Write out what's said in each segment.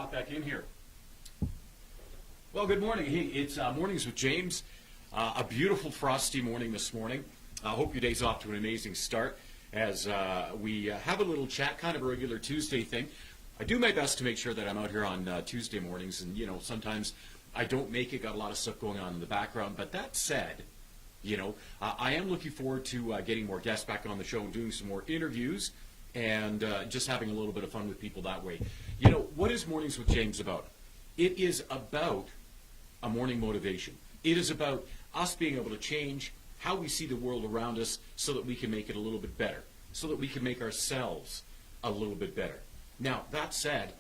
Hop back in here. Well, good morning. Hey, it's Mornings with James. A beautiful frosty morning this morning. I hope your day's off to an amazing start as we have a little chat, kind of a regular Tuesday thing. I do my best to make sure that I'm out here on Tuesday mornings, and sometimes I don't make it, got a lot of stuff going on in the background. But that said, I am looking forward to getting more guests back on the show and doing some more interviews and just having a little bit of fun with people that way. What is Mornings with James about? It is about a morning motivation. It is about us being able to change how we see the world around us so that we can make it a little bit better, so that we can make ourselves a little bit better. Now, that said,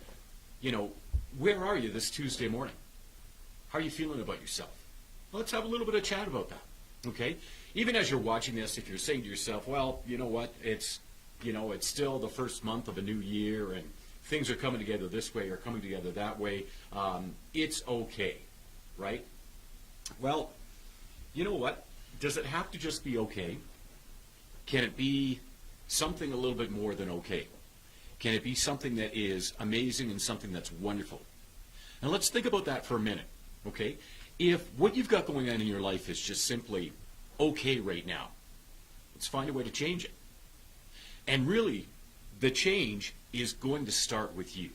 where are you this Tuesday morning? How are you feeling about yourself? Let's have a little bit of chat about that, okay? Even as you're watching this, if you're saying to yourself, well, you know what, it's still the first month of a new year and things are coming together this way or coming together that way, it's okay, right? Well, you know what? Does it have to just be okay? Can it be something a little bit more than okay? Can it be something that is amazing and something that's wonderful? Now let's think about that for a minute, okay? If what you've got going on in your life is just simply okay right now, let's find a way to change it. And really, the change is going to start with you.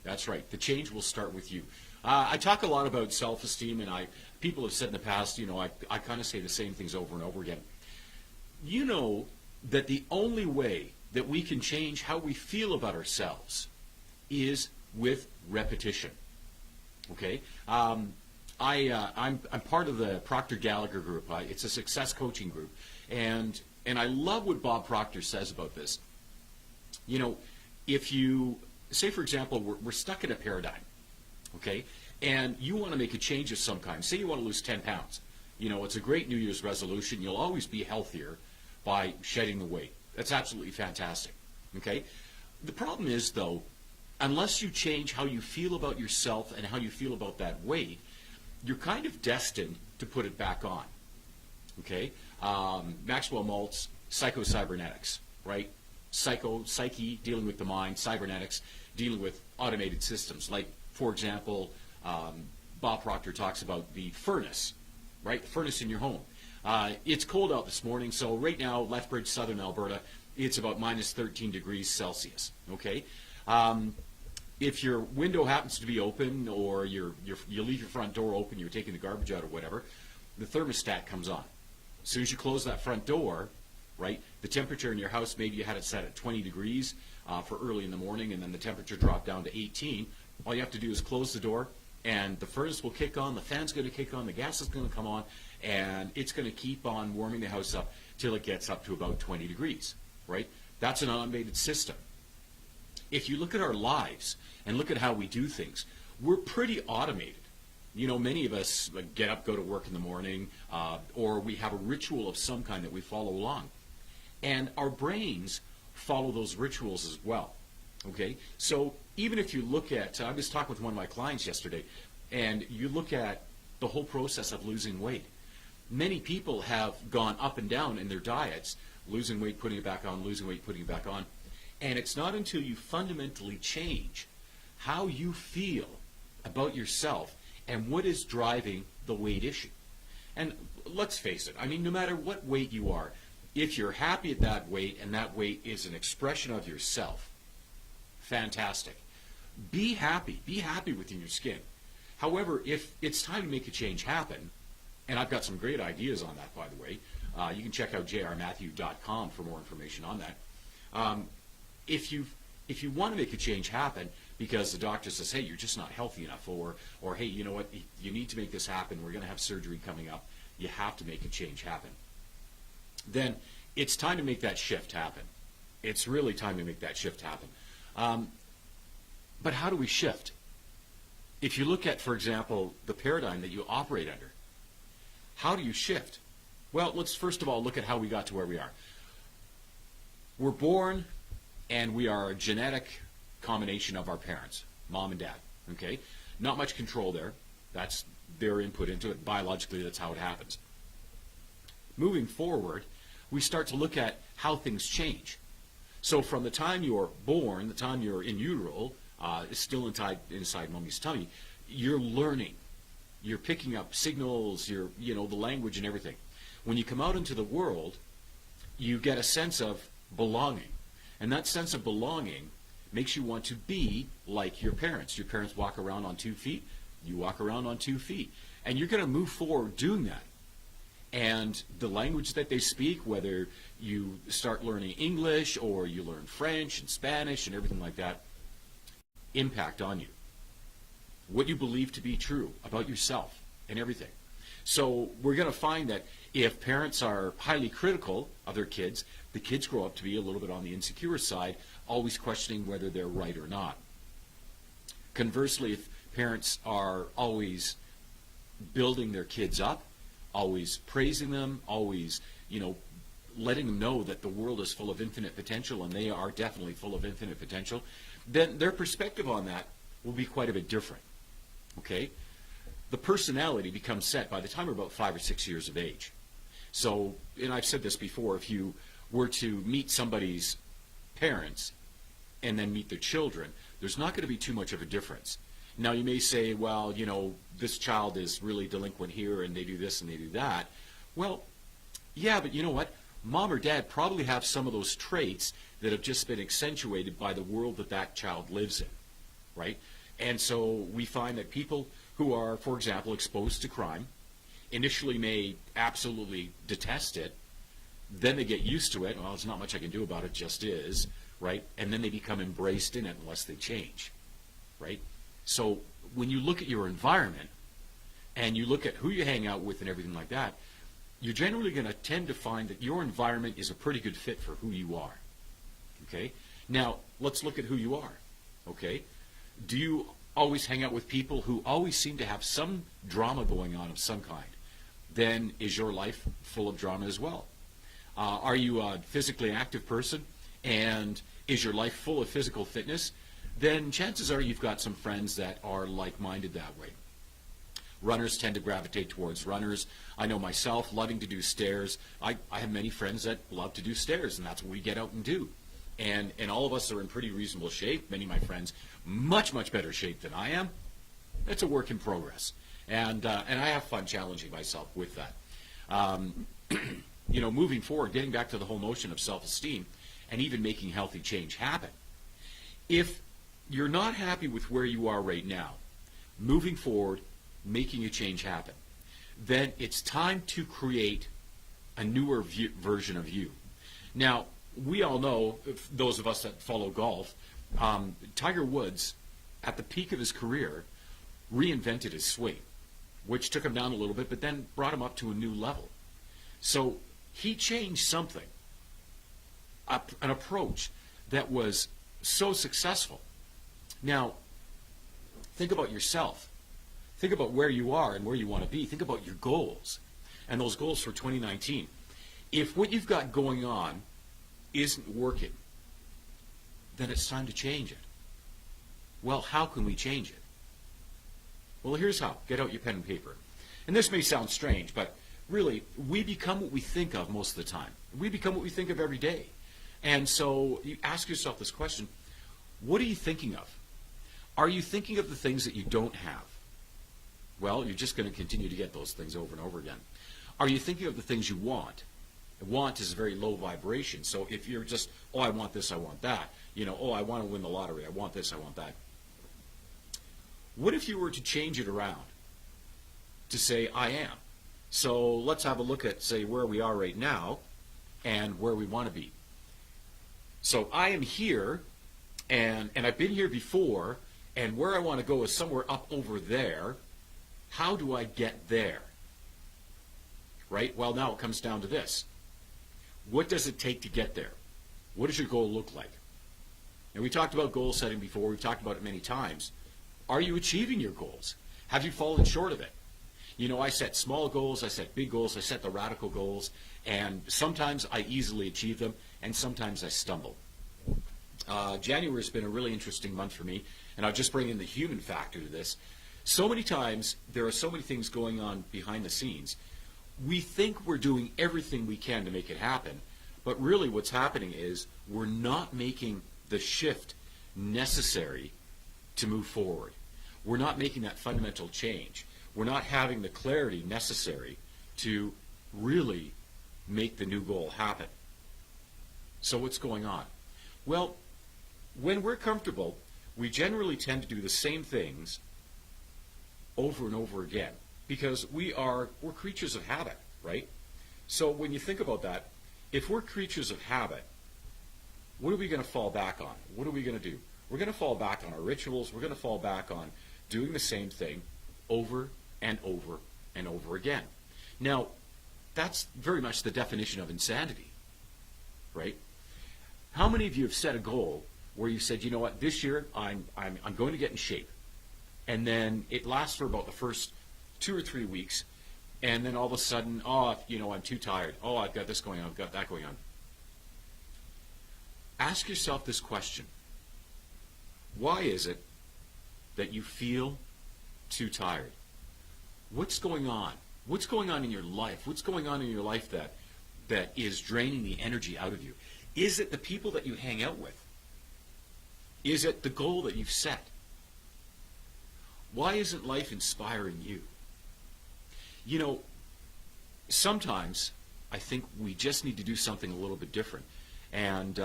That's right. The change will start with you. I talk a lot about self-esteem, and people have said in the past, I kind of say the same things over and over again. You know that the only way that we can change how we feel about ourselves is with repetition. Okay? I'm part of the Proctor Gallagher group. It's a success coaching group, and I love what Bob Proctor says about this. If you say, for example, we're stuck in a paradigm, okay, and you want to make a change of some kind. Say you want to lose 10 pounds. It's a great New Year's resolution. You'll always be healthier by shedding the weight. That's absolutely fantastic, okay? The problem is, though, unless you change how you feel about yourself and how you feel about that weight, you're kind of destined to put it back on, okay? Maxwell Maltz, Psycho-Cybernetics, right? Psyche, dealing with the mind, cybernetics, dealing with automated systems. Like, for example, Bob Proctor talks about the furnace, right? The furnace in your home. It's cold out this morning, so right now, Lethbridge, southern Alberta, it's about minus 13 degrees Celsius, okay? If your window happens to be open or you leave your front door open, you're taking the garbage out or whatever, the thermostat comes on. As soon as you close that front door, right, the temperature in your house, maybe you had it set at 20 degrees for early in the morning, and then the temperature dropped down to 18. All you have to do is close the door, and the furnace will kick on, the fan's going to kick on, the gas is going to come on, and it's going to keep on warming the house up till it gets up to about 20 degrees, right? That's an automated system. If you look at our lives and look at how we do things, we're pretty automated. Many of us get up, go to work in the morning, or we have a ritual of some kind that we follow along. And our brains follow those rituals as well, okay? So even if you look at, I was talking with one of my clients yesterday, and you look at the whole process of losing weight. Many people have gone up and down in their diets, losing weight, putting it back on, losing weight, putting it back on. And it's not until you fundamentally change how you feel about yourself and what is driving the weight issue. And let's face it, no matter what weight you are, if you're happy at that weight and that weight is an expression of yourself, fantastic. Be happy within your skin. However, if it's time to make a change happen, and I've got some great ideas on that, by the way, you can check out jrmatthew.com for more information on that. If you want to make a change happen because the doctor says, hey, you're just not healthy enough, or hey, you know what, you need to make this happen, we're going to have surgery coming up, you have to make a change happen, then it's time to make that shift happen. It's really time to make that shift happen. But how do we shift? If you look at, for example, the paradigm that you operate under, how do you shift? Well, let's first of all look at how we got to where we are. We're born, and we are a genetic combination of our parents, mom and dad, okay? Not much control there. That's their input into it. Biologically, that's how it happens. Moving forward, we start to look at how things change. So from the time you're born, the time you're in utero, still inside mommy's tummy, you're learning. You're picking up signals, the language and everything. When you come out into the world, you get a sense of belonging. And that sense of belonging makes you want to be like your parents. Your parents walk around on 2 feet, you walk around on 2 feet. And you're going to move forward doing that. And the language that they speak, whether you start learning English or you learn French and Spanish and everything like that, impact on you. What you believe to be true about yourself and everything. So we're going to find that if parents are highly critical of their kids, the kids grow up to be a little bit on the insecure side, always questioning whether they're right or not. Conversely, if parents are always building their kids up, always praising them, always, letting them know that the world is full of infinite potential, and they are definitely full of infinite potential, then their perspective on that will be quite a bit different. Okay? The personality becomes set by the time we're about 5 or 6 years of age. So, and I've said this before, if you were to meet somebody's parents and then meet their children, there's not going to be too much of a difference. Now, you may say, well, this child is really delinquent here, and they do this and they do that. Well, yeah, but you know what? Mom or dad probably have some of those traits that have just been accentuated by the world that child lives in, right? And so we find that people who are, for example, exposed to crime, initially may absolutely detest it, then they get used to it. Well, there's not much I can do about it, just is, right? And then they become embraced in it unless they change, right? So when you look at your environment and you look at who you hang out with and everything like that, you're generally going to tend to find that your environment is a pretty good fit for who you are. Okay? Now, let's look at who you are. Okay? Do you always hang out with people who always seem to have some drama going on of some kind? Then is your life full of drama as well? Are you a physically active person and is your life full of physical fitness? Then chances are you've got some friends that are like-minded that way. Runners tend to gravitate towards runners. I know myself, loving to do stairs. I have many friends that love to do stairs, and that's what we get out and do. And all of us are in pretty reasonable shape. Many of my friends, much, much better shape than I am. It's a work in progress. And I have fun challenging myself with that. Moving forward, getting back to the whole notion of self-esteem and even making healthy change happen. If you're not happy with where you are right now, moving forward, making a change happen, then it's time to create a newer version of you. Now, we all know, those of us that follow golf, Tiger Woods, at the peak of his career, reinvented his swing, which took him down a little bit, but then brought him up to a new level. So he changed something, an approach that was so successful. Now, think about yourself. Think about where you are and where you want to be. Think about your goals and those goals for 2019. If what you've got going on isn't working, then it's time to change it. Well, how can we change it? Well, here's how. Get out your pen and paper. And this may sound strange, but really, we become what we think of most of the time. We become what we think of every day. And so you ask yourself this question, what are you thinking of? Are you thinking of the things that you don't have? Well, you're just going to continue to get those things over and over again. Are you thinking of the things you want? Want is a very low vibration. So if you're just, oh, I want this, I want that. Oh, I want to win the lottery. I want this, I want that. What if you were to change it around to say, I am? So let's have a look at, say, where we are right now and where we want to be. So I am here, and I've been here before, and where I want to go is somewhere up over there. How do I get there? Right? Well, now it comes down to this. What does it take to get there? What does your goal look like? And we talked about goal setting before. We've talked about it many times. Are you achieving your goals? Have you fallen short of it? I set small goals, I set big goals, I set the radical goals, and sometimes I easily achieve them, and sometimes I stumble. January has been a really interesting month for me, and I'll just bring in the human factor to this. So many times, there are so many things going on behind the scenes. We think we're doing everything we can to make it happen, but really what's happening is we're not making the shift necessary to move forward. We're not making that fundamental change. We're not having the clarity necessary to really make the new goal happen. So what's going on? Well, when we're comfortable, we generally tend to do the same things over and over again because we're creatures of habit, right? So when you think about that, if we're creatures of habit, what are we going to fall back on? What are we going to do? We're going to fall back on our rituals. We're going to fall back on doing the same thing over and over and over again. Now, that's very much the definition of insanity, right? How many of you have set a goal where you said, you know what, this year I'm going to get in shape, and then it lasts for about the first 2 or 3 weeks, and then all of a sudden, I'm too tired. Oh, I've got this going on. I've got that going on. Ask yourself this question. Why is it that you feel too tired? What's going on? What's going on in your life? What's going on in your life that is draining the energy out of you? Is it the people that you hang out with? Is it the goal that you've set? Why isn't life inspiring you? You know, sometimes I think we just need to do something a little bit different. And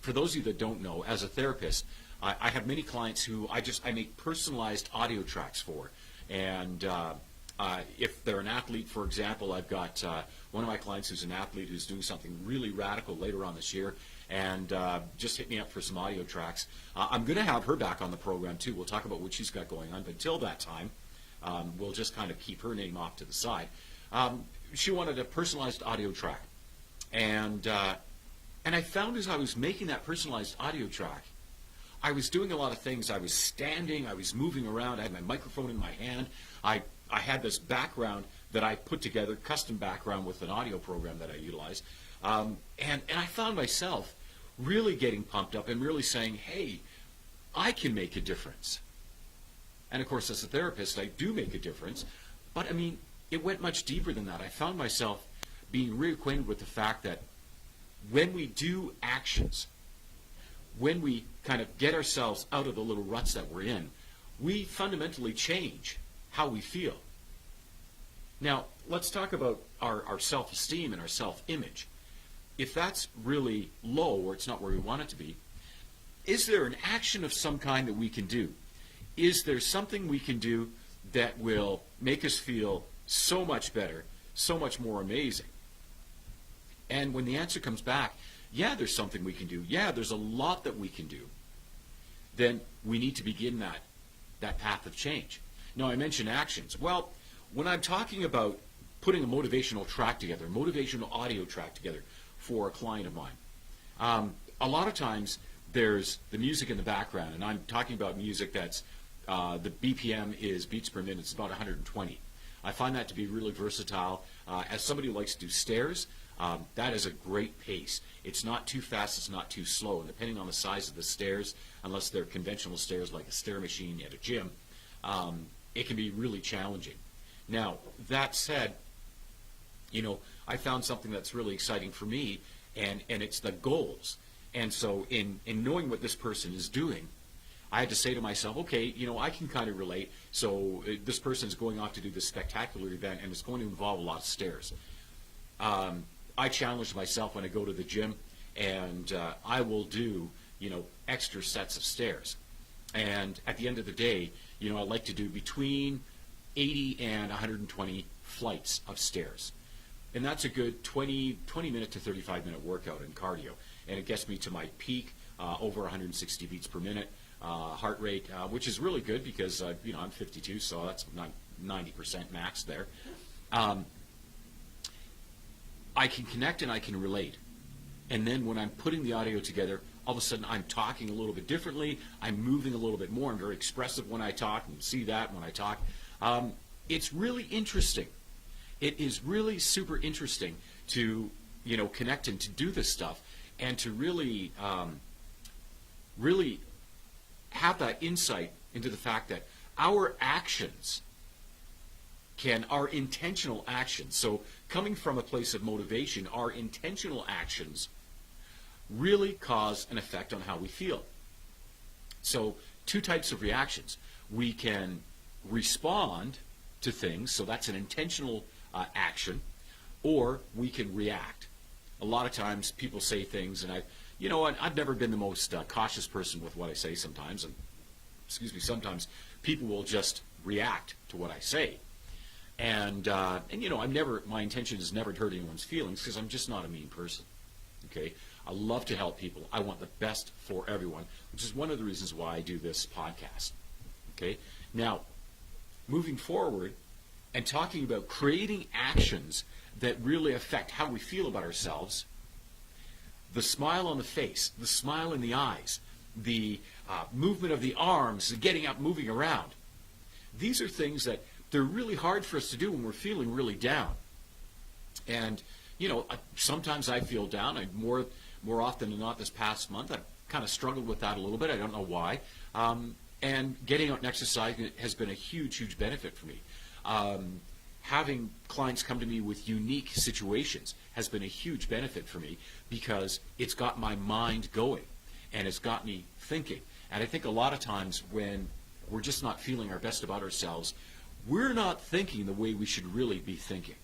for those of you that don't know, as a therapist, I have many clients who I make personalized audio tracks for. And if they're an athlete, for example, I've got one of my clients who's an athlete who's doing something really radical later on this year, and just hit me up for some audio tracks. I'm going to have her back on the program too. We'll talk about what she's got going on, but until that time, we'll just kind of keep her name off to the side. She wanted a personalized audio track, and I found as I was making that personalized audio track, I was doing a lot of things. I was standing, I was moving around, I had my microphone in my hand. I had this background that I put together, custom background with an audio program that I utilize. And I found myself really getting pumped up and really saying, hey, I can make a difference. And of course, as a therapist, I do make a difference. But I mean, it went much deeper than that. I found myself being reacquainted with the fact that when we do actions, when we kind of get ourselves out of the little ruts that we're in, we fundamentally change how we feel. Now, let's talk about our self-esteem and our self-image. If that's really low, or it's not where we want it to be, is there an action of some kind that we can do? Is there something we can do that will make us feel so much better, so much more amazing? And when the answer comes back, yeah, there's something we can do, yeah, there's a lot that we can do, then we need to begin that path of change. Now, I mentioned actions. Well, when I'm talking about putting a motivational track together, a motivational audio track together for a client of mine, a lot of times there's the music in the background, and I'm talking about music that's, the BPM is beats per minute, it's about 120. I find that to be really versatile. As somebody who likes to do stairs, that is a great pace. It's not too fast, it's not too slow. And depending on the size of the stairs, unless they're conventional stairs like a stair machine at a gym, it can be really challenging. Now, that said, you know, I found something that's really exciting for me, and it's the goals. And so in knowing what this person is doing, I had to say to myself, okay, you know, I can kind of relate. So this person's going off to do this spectacular event, and it's going to involve a lot of stairs. I challenge myself when I go to the gym, and I will do, you know, extra sets of stairs. And at the end of the day, you know, I like to do between 80 and 120 flights of stairs. And that's a good 20 minute to 35-minute workout in cardio. And it gets me to my peak, over 160 beats per minute, heart rate, which is really good because, you know, I'm 52, so that's 90% max there. I can connect and I can relate. And then when I'm putting the audio together, all of a sudden I'm talking a little bit differently. I'm moving a little bit more. I'm very expressive when I talk, and see that when I talk. It's really interesting. It is really super interesting to, you know, connect and to do this stuff and to really, really have that insight into the fact that our actions our intentional actions, so coming from a place of motivation, our intentional actions really cause an effect on how we feel. So two types of reactions. We can respond to things, so that's an intentional action, or we can react. A lot of times people say things, and I've never been the most cautious person with what I say sometimes, and sometimes people will just react to what I say. And my intention is never to hurt anyone's feelings, because I'm just not a mean person. Okay, I love to help people. I want the best for everyone, which is one of the reasons why I do this podcast. Okay, now moving forward and talking about creating actions that really affect how we feel about ourselves, the smile on the face, the smile in the eyes, the movement of the arms, the getting up, moving around. These are things that they're really hard for us to do when we're feeling really down. And sometimes I feel down. More often than not this past month, I've kind of struggled with that a little bit. I don't know why. And getting out and exercising has been a huge, huge benefit for me. Having clients come to me with unique situations has been a huge benefit for me, because it's got my mind going and it's got me thinking. And I think a lot of times when we're just not feeling our best about ourselves, we're not thinking the way we should really be thinking.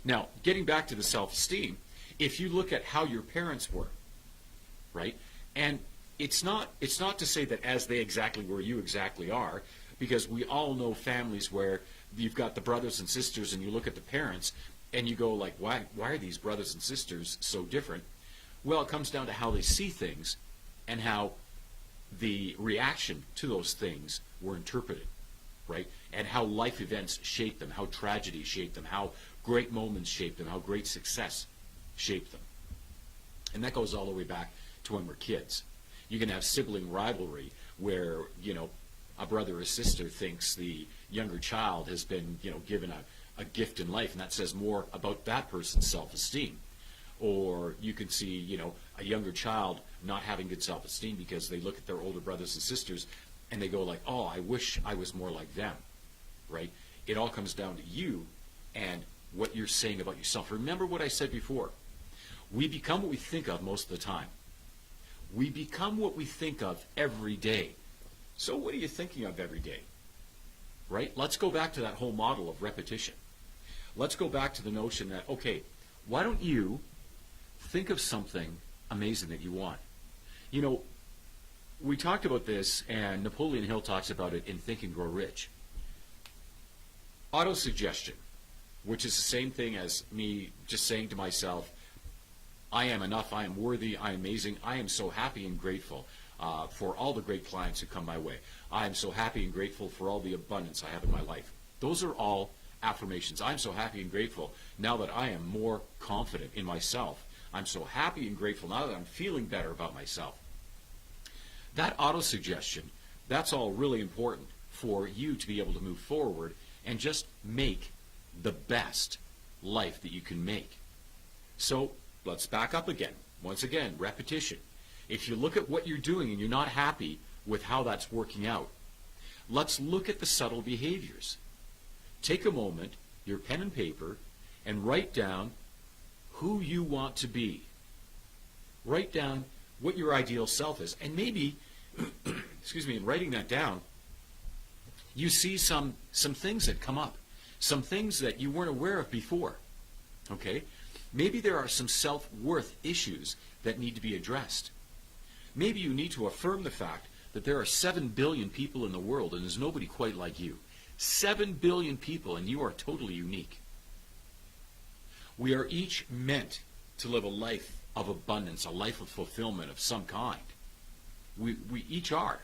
Now, getting back to the self-esteem, if you look at how your parents were, right? And it's not to say that as they exactly were, you exactly are, because we all know families where you've got the brothers and sisters, and you look at the parents and you go like, why are these brothers and sisters so different? Well, it comes down to how they see things and how the reaction to those things were interpreted, right? And how life events shape them, how tragedy shaped them, how great moments shaped them, how great success shaped them. And that goes all the way back to when we're kids. You can have sibling rivalry where, a brother or sister thinks the younger child has been, given a gift in life, and that says more about that person's self-esteem. Or you can see, a younger child not having good self-esteem because they look at their older brothers and sisters and they go like, oh, I wish I was more like them, right? It all comes down to you and what you're saying about yourself. Remember what I said before. We become what we think of most of the time. We become what we think of every day. So what are you thinking of every day? Right? Let's go back to that whole model of repetition. Let's go back to the notion that, okay, why don't you think of something amazing that you want? We talked about this, and Napoleon Hill talks about it in Think and Grow Rich. Autosuggestion, which is the same thing as me just saying to myself, I am enough, I am worthy, I am amazing, I am so happy and grateful for all the great clients who come my way. I am so happy and grateful for all the abundance I have in my life. Those are all affirmations. I'm so happy and grateful now that I am more confident in myself. I'm so happy and grateful now that I'm feeling better about myself. That autosuggestion, that's all really important for you to be able to move forward and just make the best life that you can make. So let's back up again. Once again, repetition. If you look at what you're doing and you're not happy with how that's working out, let's look at the subtle behaviors. Take a moment, your pen and paper, and write down who you want to be. Write down what your ideal self is. And maybe, in writing that down, you see some things that come up, some things that you weren't aware of before. Okay? Maybe there are some self-worth issues that need to be addressed. Maybe you need to affirm the fact that there are 7 billion people in the world and there's nobody quite like you. 7 billion people, and you are totally unique. We are each meant to live a life of abundance, a life of fulfillment of some kind. We each are.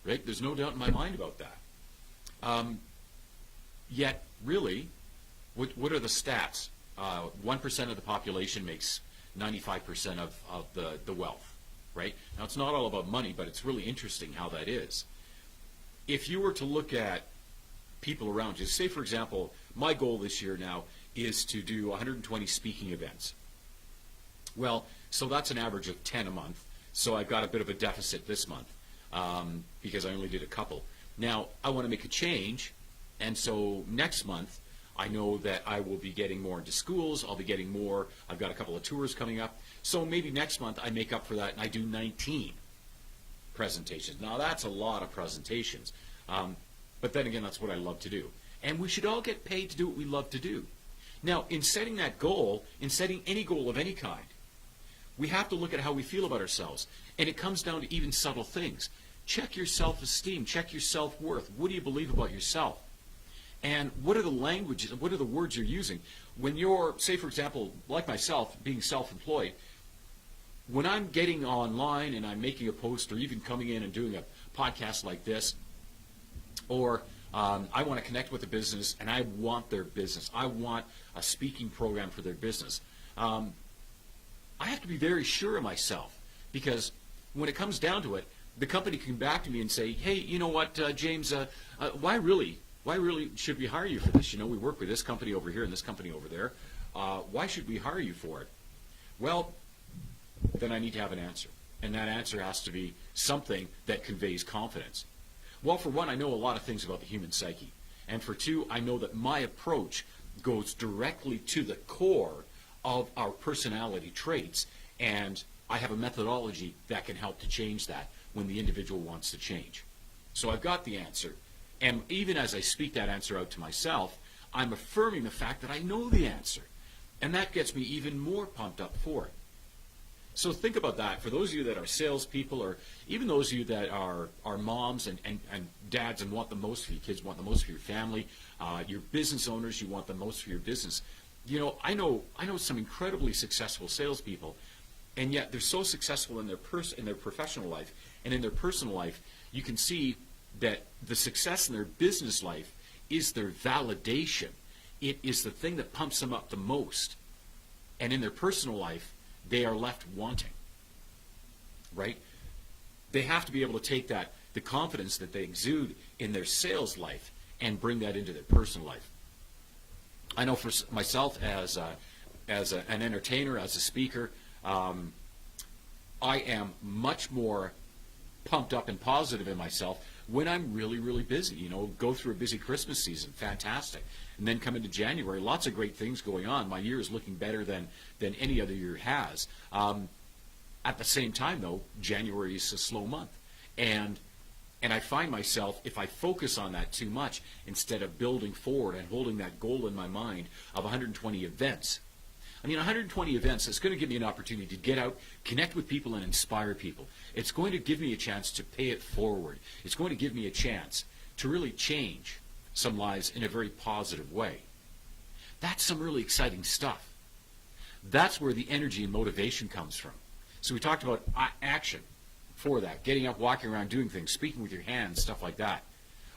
Right? There's no doubt in my mind about that. Yet, really, what are the stats? 1% of the population makes 95% of the wealth. Right? Now, it's not all about money, but it's really interesting how that is. If you were to look at people around you, say, for example, my goal this year now is to do 120 speaking events. Well, so that's an average of 10 a month. So I've got a bit of a deficit this month because I only did a couple. Now, I want to make a change, and so next month, I know that I will be getting more into schools. I'll be getting more. I've got a couple of tours coming up. So maybe next month I make up for that and I do 19 per presentations. Now, that's a lot of presentations. But then again, that's what I love to do. And we should all get paid to do what we love to do. Now, in setting that goal, in setting any goal of any kind, we have to look at how we feel about ourselves. And it comes down to even subtle things. Check your self-esteem. Check your self-worth. What do you believe about yourself? And what are the languages, what are the words you're using? When you're, say, for example, like myself, being self-employed, when I'm getting online and I'm making a post or even coming in and doing a podcast like this, or I want to connect with a business and I want their business, I want a speaking program for their business, I have to be very sure of myself, because when it comes down to it, the company can come back to me and say, hey, you know what, James, why really should we hire you for this? You know, we work with this company over here and this company over there. Why should we hire you for it? Well, then I need to have an answer. And that answer has to be something that conveys confidence. Well, for one, I know a lot of things about the human psyche. And for two, I know that my approach goes directly to the core of our personality traits. And I have a methodology that can help to change that when the individual wants to change. So I've got the answer. And even as I speak that answer out to myself, I'm affirming the fact that I know the answer. And that gets me even more pumped up for it. So think about that. For those of you that are salespeople, or even those of you that are moms and dads and want the most for your kids, want the most for your family, your business owners, you want the most for your business. You know, I know some incredibly successful salespeople, and yet they're so successful in their professional life, and in their personal life, you can see that the success in their business life is their validation. It is the thing that pumps them up the most. And in their personal life, they are left wanting, right? They have to be able to take that, the confidence that they exude in their sales life, and bring that into their personal life. I know for myself, as an entertainer, as a speaker, I am much more pumped up and positive in myself when I'm really, really busy. You know, go through a busy Christmas season, fantastic. And then come into January, lots of great things going on. My year is looking better than any other year has. At the same time, though, January is a slow month. And I find myself, if I focus on that too much, instead of building forward and holding that goal in my mind of 120 events, 120 events, it's going to give me an opportunity to get out, connect with people, and inspire people. It's going to give me a chance to pay it forward. It's going to give me a chance to really change some lives in a very positive way. That's some really exciting stuff. That's where the energy and motivation comes from. So we talked about action for that, getting up, walking around, doing things, speaking with your hands, stuff like that.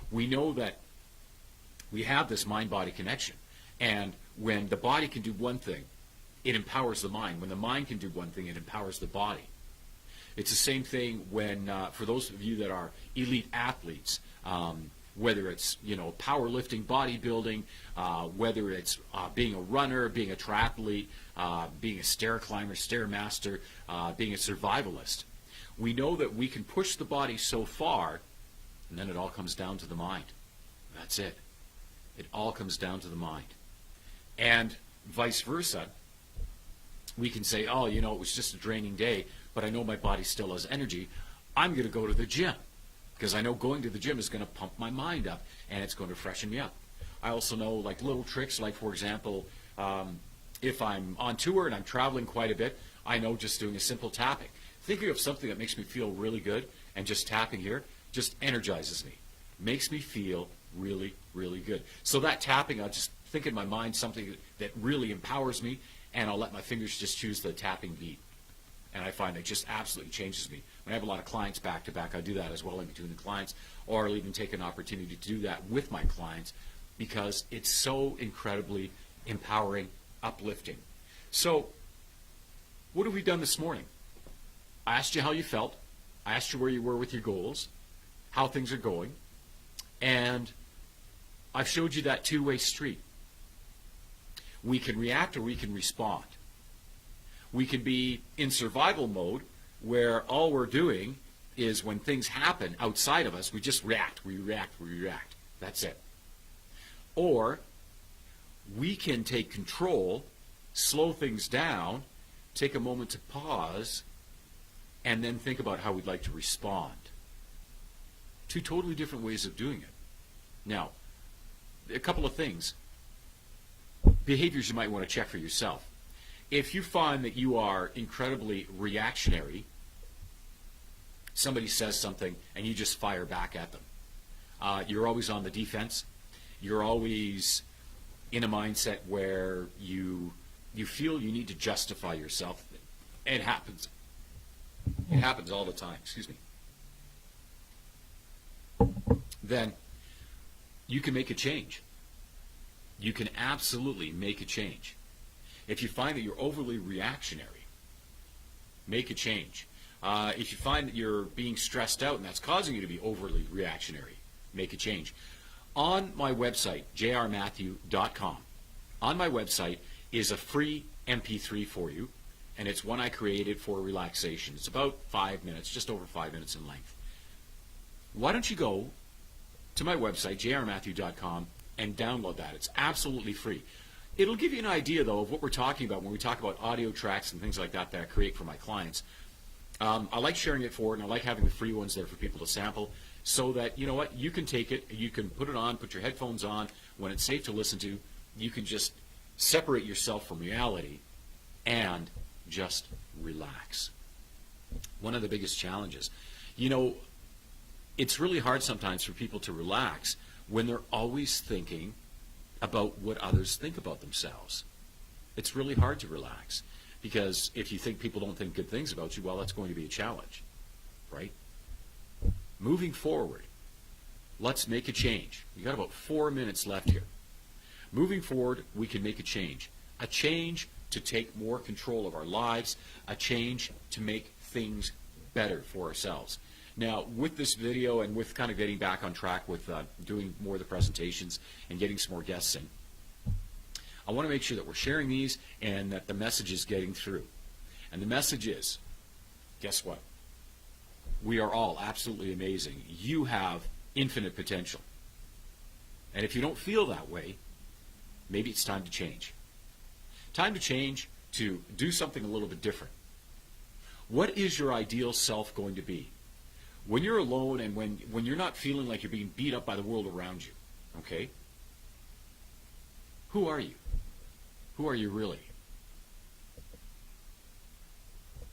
We know that we have this mind-body connection. And when the body can do one thing, it empowers the mind. When the mind can do one thing, it empowers the body. It's the same thing when, for those of you that are elite athletes, whether it's, powerlifting, bodybuilding, whether it's being a runner, being a triathlete, being a stair climber, stair master, being a survivalist. We know that we can push the body so far, and then it all comes down to the mind. That's it. It all comes down to the mind. And vice versa, we can say, oh, it was just a draining day, but I know my body still has energy. I'm going to go to the gym, because I know going to the gym is going to pump my mind up, and it's going to freshen me up. I also know, little tricks, for example, if I'm on tour and I'm traveling quite a bit, I know just doing a simple tapping. Thinking of something that makes me feel really good, and just tapping here just energizes me. Makes me feel really, really good. So that tapping, I'll just think in my mind something that really empowers me, and I'll let my fingers just choose the tapping beat. And I find it just absolutely changes me. When I have a lot of clients back to back, I do that as well in between the clients, or I'll even take an opportunity to do that with my clients, because it's so incredibly empowering, uplifting. So, what have we done this morning? I asked you how you felt. I asked you where you were with your goals, how things are going, and I've showed you that two-way street. We can react or we can respond. We can be in survival mode, where all we're doing is when things happen outside of us, we just react, we react, we react. That's it. Or we can take control, slow things down, take a moment to pause, and then think about how we'd like to respond. Two totally different ways of doing it. Now, a couple of things. Behaviors you might want to check for yourself. If you find that you are incredibly reactionary, somebody says something and you just fire back at them. You're always on the defense. You're always in a mindset where you feel you need to justify yourself. It happens. It happens all the time. Excuse me. Then you can make a change. You can absolutely make a change. If you find that you're overly reactionary, make a change. If you find that you're being stressed out and that's causing you to be overly reactionary, make a change. On my website, jrmatthew.com, on my website is a free MP3 for you, and it's one I created for relaxation. It's about 5 minutes, just over 5 minutes in length. Why don't you go to my website, jrmatthew.com, and download that. It's absolutely free. It'll give you an idea, though, of what we're talking about when we talk about audio tracks and things like that that I create for my clients. I like sharing it forward, and I like having the free ones there for people to sample so that, you know what, you can take it, you can put it on, put your headphones on. When it's safe to listen to, you can just separate yourself from reality and just relax. One of the biggest challenges. You know, it's really hard sometimes for people to relax when they're always thinking about what others think about themselves. It's really hard to relax because if you think people don't think good things about you, well, that's going to be a challenge, right? Moving forward, let's make a change. We've got about 4 minutes left here. Moving forward, we can make a change to take more control of our lives, a change to make things better for ourselves. Now, with this video and with kind of getting back on track with doing more of the presentations and getting some more guests in, I want to make sure that we're sharing these and that the message is getting through. And the message is, guess what? We are all absolutely amazing. You have infinite potential. And if you don't feel that way, maybe it's time to change. Time to change to do something a little bit different. What is your ideal self going to be? When you're alone and when you're not feeling like you're being beat up by the world around you, okay? Who are you? Who are you really?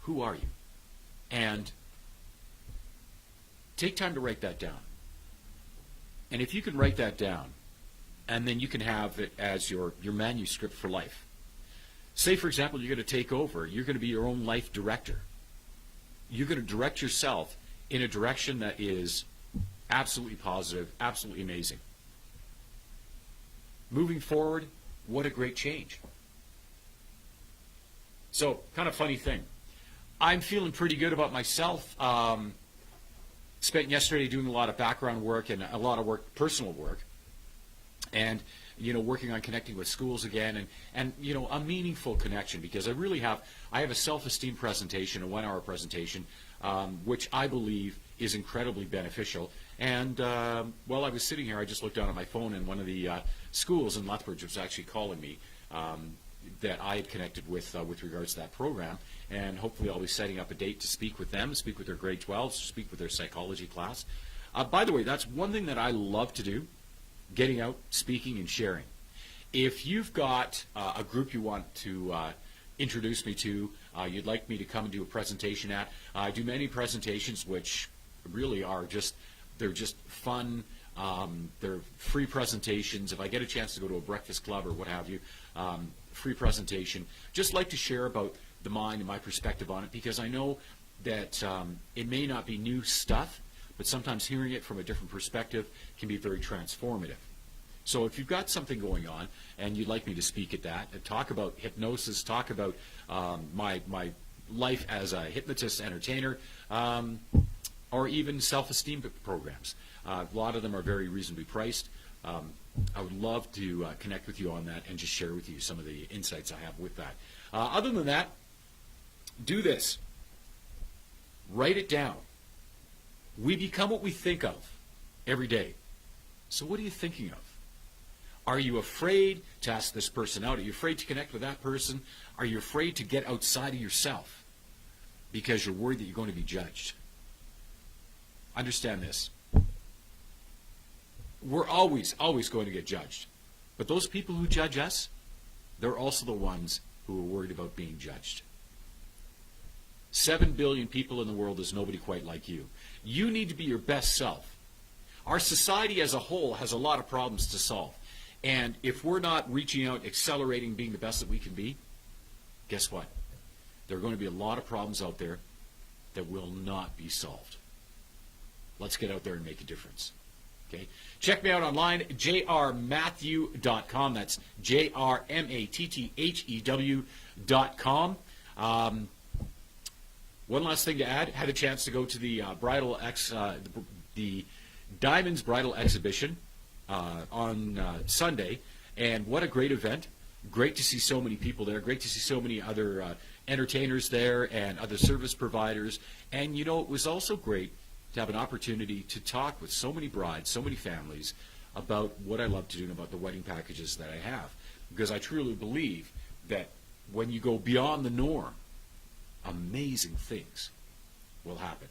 Who are you? And take time to write that down. And if you can write that down, and then you can have it as your manuscript for life. Say, for example, you're going to take over. You're going to be your own life director. You're going to direct yourself in a direction that is absolutely positive, absolutely amazing. Moving forward, what a great change. So, kind of funny thing. I'm feeling pretty good about myself. Spent yesterday doing a lot of background work and a lot of work, personal work. And, you know, working on connecting with schools again and you know, a meaningful connection because I have a self-esteem presentation, a 1-hour presentation, which I believe is incredibly beneficial. And while I was sitting here, I just looked down at my phone, and one of the schools in Lethbridge was actually calling me that I had connected with regards to that program. And hopefully I'll be setting up a date to speak with them, speak with their grade 12s, speak with their psychology class. By the way, that's one thing that I love to do, getting out, speaking, and sharing. If you've got a group you want to introduce me to, you'd like me to come and do a presentation at, I do many presentations which really are they're just fun. They're free presentations. If I get a chance to go to a breakfast club or what have you, free presentation. Just like to share about the mind and my perspective on it because I know that it may not be new stuff, but sometimes hearing it from a different perspective can be very transformative. So if you've got something going on and you'd like me to speak at that and talk about hypnosis, talk about my life as a hypnotist entertainer, or even self-esteem programs. A lot of them are very reasonably priced. I would love to connect with you on that and just share with you some of the insights I have with that. Other than that, do this. Write it down. We become what we think of every day. So what are you thinking of? Are you afraid to ask this person out? Are you afraid to connect with that person? Are you afraid to get outside of yourself because you're worried that you're going to be judged? Understand this. we're always going to get judged. But those people who judge us, they're also the ones who are worried about being judged. 7 billion people in the world is nobody quite like you. You need to be your best self. Our society as a whole has a lot of problems to solve. And if we're not reaching out, accelerating, being the best that we can be, guess what? There are going to be a lot of problems out there that will not be solved. Let's get out there and make a difference. Okay? Check me out online, jrmatthew.com. That's jrmatthew.com. One last thing to add. Had a chance to go to the the Diamonds Bridal Exhibition on Sunday, and what a great event. Great to see so many people there. Great to see so many other entertainers there and other service providers. And, you know, it was also great to have an opportunity to talk with so many brides, so many families about what I love to do and about the wedding packages that I have. Because I truly believe that when you go beyond the norm, amazing things will happen.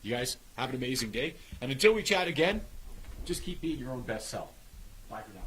You guys have an amazing day. And until we chat again, just keep being your own best self. Bye for now.